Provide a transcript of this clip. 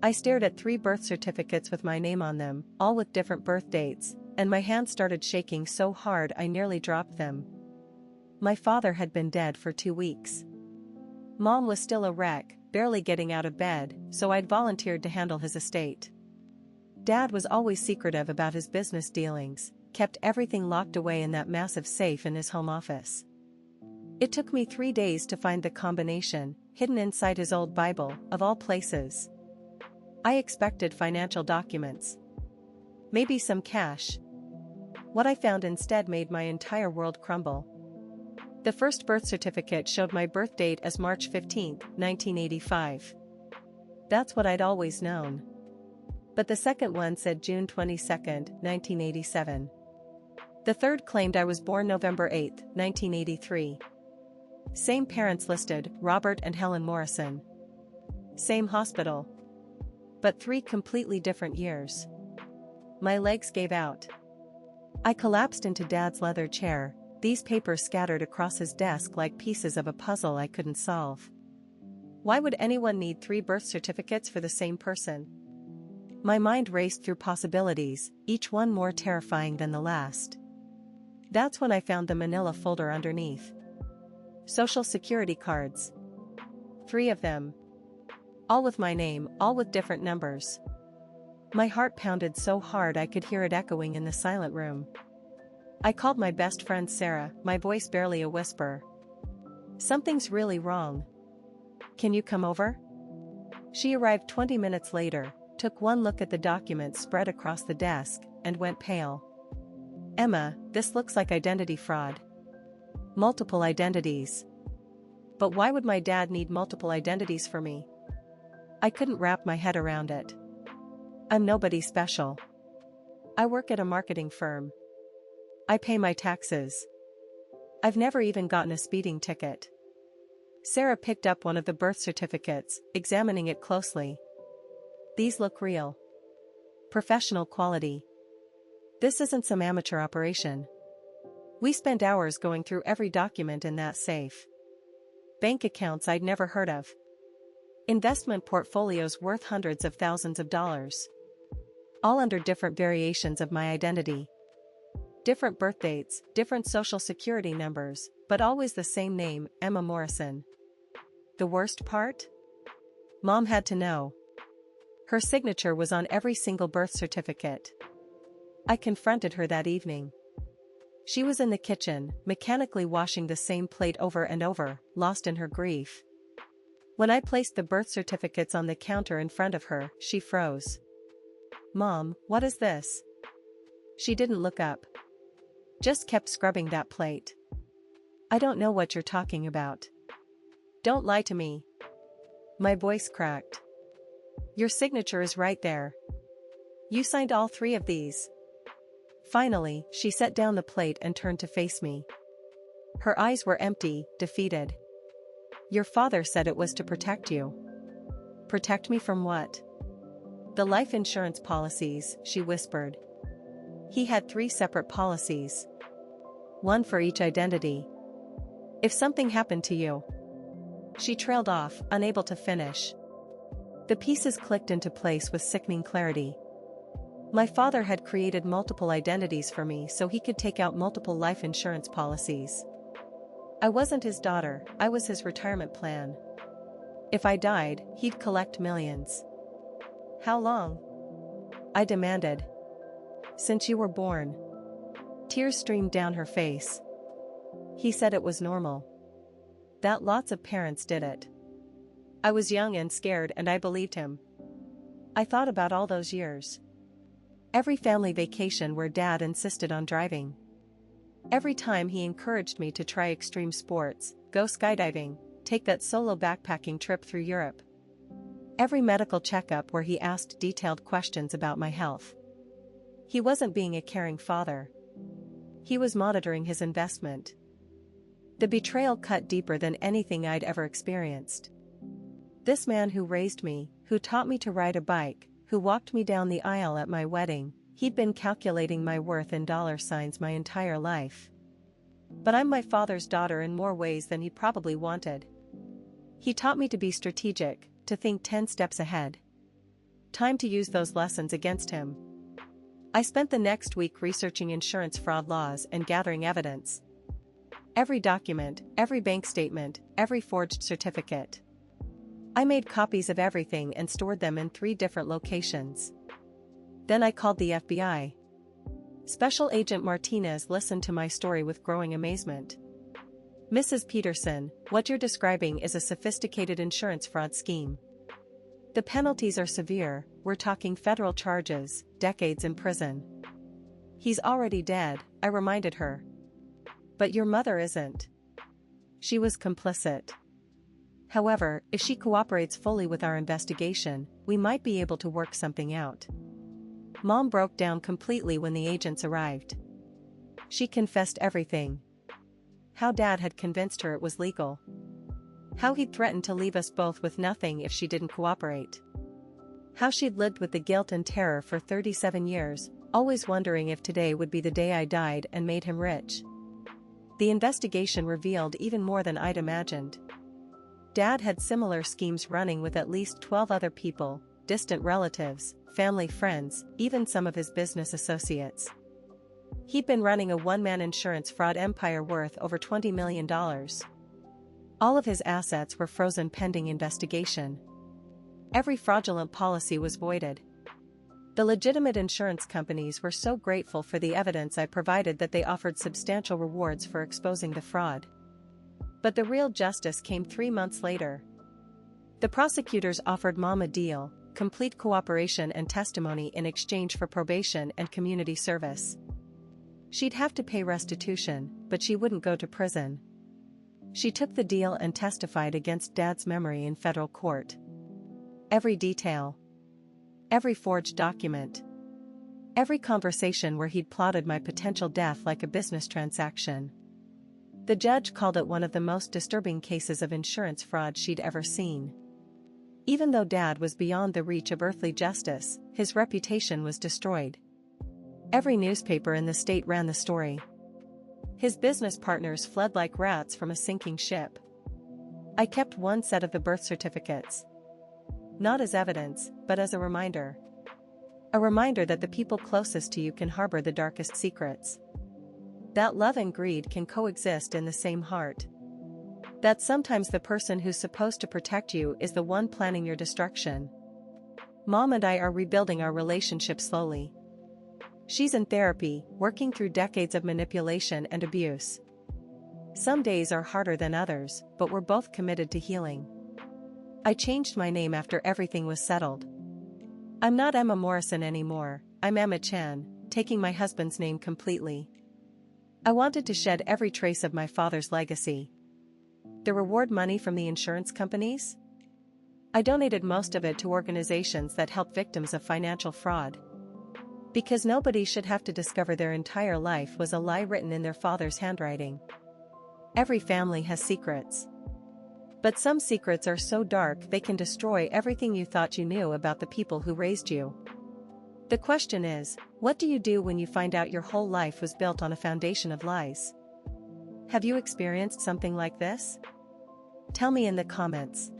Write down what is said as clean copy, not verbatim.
I stared at 3 birth certificates with my name on them, all with different birth dates, and my hand started shaking so hard I nearly dropped them. My father had been dead for 2 weeks. Mom was still a wreck, barely getting out of bed, so I'd volunteered to handle his estate. Dad was always secretive about his business dealings, kept everything locked away in that massive safe in his home office. It took me 3 days to find the combination, hidden inside his old Bible, of all places. I expected financial documents. Maybe some cash. What I found instead made my entire world crumble. The first birth certificate showed my birth date as March 15, 1985. That's what I'd always known. But the second one said June 22, 1987. The third claimed I was born November 8, 1983. Same parents listed, Robert and Helen Morrison. Same hospital. But 3 completely different years. My legs gave out. I collapsed into Dad's leather chair, these papers scattered across his desk like pieces of a puzzle I couldn't solve. Why would anyone need 3 birth certificates for the same person? My mind raced through possibilities, each one more terrifying than the last. That's when I found the manila folder underneath. Social security cards. 3 of them. All with my name, all with different numbers. My heart pounded so hard I could hear it echoing in the silent room. I called my best friend Sarah, my voice barely a whisper. "Something's really wrong. Can you come over?" She arrived 20 minutes later, took one look at the documents spread across the desk, and went pale. "Emma, this looks like identity fraud. Multiple identities. But why would my dad need multiple identities for me?" I couldn't wrap my head around it. I'm nobody special. I work at a marketing firm. I pay my taxes. I've never even gotten a speeding ticket. Sarah picked up one of the birth certificates, examining it closely. "These look real. Professional quality. This isn't some amateur operation. We spent hours going through every document in that safe. Bank accounts I'd never heard of. Investment portfolios worth hundreds of thousands of dollars. All under different variations of my identity. Different birth dates, different social security numbers, but always the same name, Emma Morrison. The worst part? Mom had to know. Her signature was on every single birth certificate. I confronted her that evening. She was in the kitchen, mechanically washing the same plate over and over, lost in her grief. When I placed the birth certificates on the counter in front of her, she froze. "Mom, what is this?" She didn't look up. Just kept scrubbing that plate. "I don't know what you're talking about. Don't lie to me." My voice cracked. "Your signature is right there. You signed all 3 of these." Finally, she set down the plate and turned to face me. Her eyes were empty, defeated. "Your father said it was to protect you." "Protect me from what?" "The life insurance policies," she whispered. "He had 3 separate policies. One for each identity. If something happened to you." She trailed off, unable to finish. The pieces clicked into place with sickening clarity. My father had created multiple identities for me so he could take out multiple life insurance policies. I wasn't his daughter, I was his retirement plan. If I died, he'd collect millions. "How long?" I demanded. "Since you were born." Tears streamed down her face. He said it was normal. That lots of parents did it. I was young and scared and I believed him. I thought about all those years. Every family vacation where Dad insisted on driving. Every time he encouraged me to try extreme sports, go skydiving, take that solo backpacking trip through Europe. Every medical checkup where he asked detailed questions about my health. He wasn't being a caring father. He was monitoring his investment. The betrayal cut deeper than anything I'd ever experienced. This man who raised me, who taught me to ride a bike, who walked me down the aisle at my wedding, he'd been calculating my worth in dollar signs my entire life. But I'm my father's daughter in more ways than he probably wanted. He taught me to be strategic, to think 10 steps ahead. Time to use those lessons against him. I spent the next week researching insurance fraud laws and gathering evidence. Every document, every bank statement, every forged certificate. I made copies of everything and stored them in 3 different locations. Then I called the FBI. Special Agent Martinez listened to my story with growing amazement. "Mrs. Peterson, what you're describing is a sophisticated insurance fraud scheme. The penalties are severe, we're talking federal charges, decades in prison." "He's already dead," I reminded her. "But your mother isn't. She was complicit. However, if she cooperates fully with our investigation, we might be able to work something out." Mom broke down completely when the agents arrived. She confessed everything. How Dad had convinced her it was legal. How he'd threatened to leave us both with nothing if she didn't cooperate. How she'd lived with the guilt and terror for 37 years, always wondering if today would be the day I died and made him rich. The investigation revealed even more than I'd imagined. Dad had similar schemes running with at least 12 other people, distant relatives, family friends, even some of his business associates. He'd been running a one-man insurance fraud empire worth over $20 million. All of his assets were frozen pending investigation. Every fraudulent policy was voided. The legitimate insurance companies were so grateful for the evidence I provided that they offered substantial rewards for exposing the fraud. But the real justice came 3 months later. The prosecutors offered Mom a deal: complete cooperation and testimony in exchange for probation and community service. She'd have to pay restitution, but she wouldn't go to prison. She took the deal and testified against Dad's memory in federal court. Every detail. Every forged document. Every conversation where he'd plotted my potential death like a business transaction. The judge called it one of the most disturbing cases of insurance fraud she'd ever seen. Even though Dad was beyond the reach of earthly justice, his reputation was destroyed. Every newspaper in the state ran the story. His business partners fled like rats from a sinking ship. I kept one set of the birth certificates. Not as evidence, but as a reminder. A reminder that the people closest to you can harbor the darkest secrets. That love and greed can coexist in the same heart. That sometimes the person who's supposed to protect you is the one planning your destruction. Mom and I are rebuilding our relationship slowly. She's in therapy, working through decades of manipulation and abuse. Some days are harder than others, but we're both committed to healing. I changed my name after everything was settled. I'm not Emma Morrison anymore, I'm Emma Chan, taking my husband's name completely. I wanted to shed every trace of my father's legacy. The reward money from the insurance companies? I donated most of it to organizations that help victims of financial fraud. Because nobody should have to discover their entire life was a lie written in their father's handwriting. Every family has secrets. But some secrets are so dark they can destroy everything you thought you knew about the people who raised you. The question is, what do you do when you find out your whole life was built on a foundation of lies? Have you experienced something like this? Tell me in the comments.